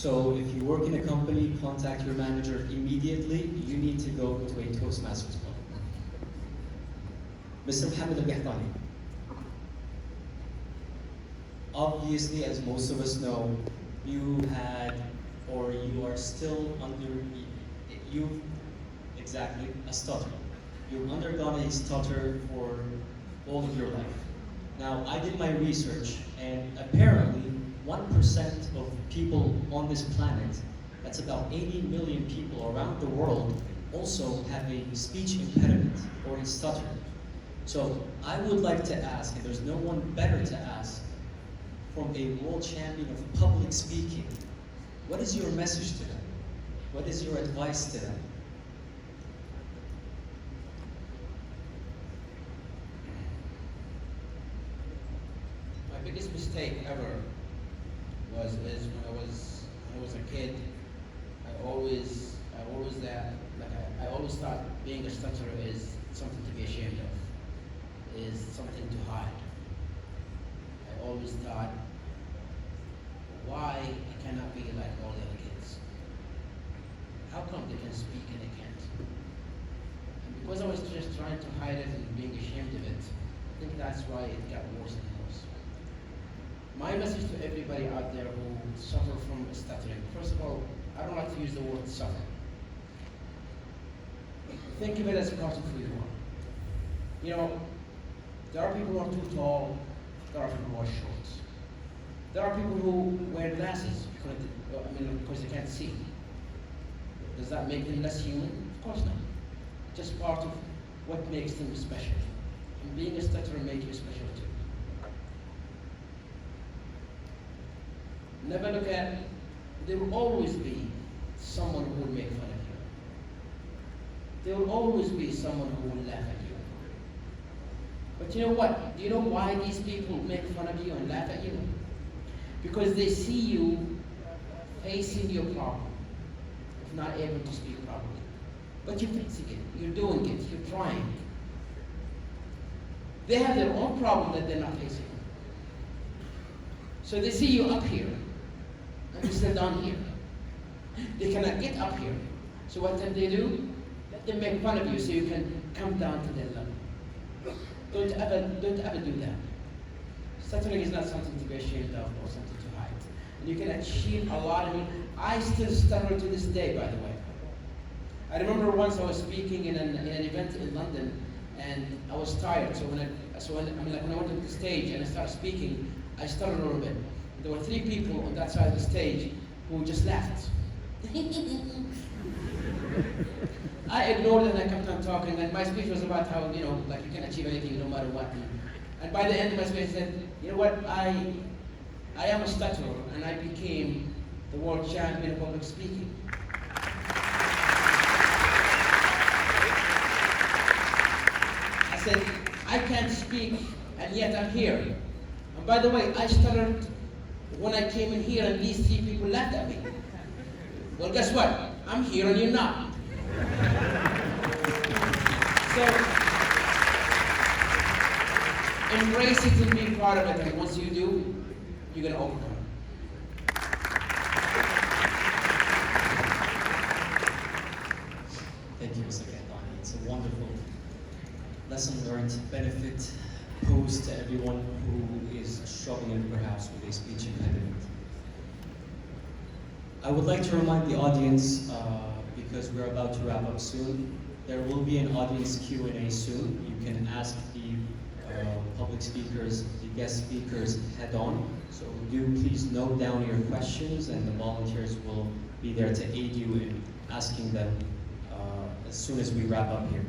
So if you work in a company, contact your manager immediately. You need to go to a Toastmasters club. Mr. Mohammed Al-Qahtani. Obviously, as most of us know, you had, or you are still under, exactly, a stutter. You've undergone a stutter for all of your life. Now, I did my research, and apparently, 1% of people on this planet, that's about 80 million people around the world, also have a speech impediment or a stutter. So I would like to ask, and there's no one better to ask, from a world champion of public speaking, what is your message to them? What is your advice to them? My biggest mistake ever is when I was a kid. I always thought being a stutterer is something to be ashamed of, is something to hide. I always thought, why I cannot be like all the other kids? How come they can speak and I can't? And because I was just trying to hide it and being ashamed of it, I think that's why it got worse and worse. My message to everybody out there who suffer from stuttering, first of all, I don't like to use the word suffer. Think of it as part of who you are. You know, there are people who are too tall, there are people who are short. There are people who wear glasses because they can't see. Does that make them less human? Of course not. Just part of what makes them special. And being a stutterer makes you special too. Never look at, there will always be someone who will make fun of you. There will always be someone who will laugh at you. But you know what? Do you know why these people make fun of you and laugh at you? Because they see you facing your problem, if not able to speak properly. But you're facing it, you're doing it, you're trying. They have their own problem that they're not facing. So they see you up here, and you're still down here. They cannot get up here. So what can they do? Let them make fun of you so you can come down to their level. Don't ever do that. Stuttering is not something to be ashamed of or something to hide. And you can achieve a lot. I still stutter to this day, by the way. I remember once I was speaking in an event in London, and I was tired. So when I went to the stage and I started speaking, I stuttered a little bit. There were 3 people on that side of the stage who just laughed. I ignored it and I kept on talking, and my speech was about how, you can achieve anything no matter what. And by the end of my speech I said, you know what, I am a stutterer, and I became the world champion of public speaking. I said, I can't speak, and yet I'm here. And by the way, I stuttered when I came in here, and these 3 people laughed at me. Well, guess what? I'm here and you're not. So, embrace it and be proud of it, and once you do, you're going to overcome it. Thank you, Mr. Qahtani. It's a wonderful lesson learned, benefit posed to everyone who is struggling perhaps with a speech impediment. I would like to remind the audience, because we're about to wrap up soon, there will be an audience Q&A soon. You can ask the public speakers, the guest speakers head on. So do please note down your questions, and the volunteers will be there to aid you in asking them as soon as we wrap up here.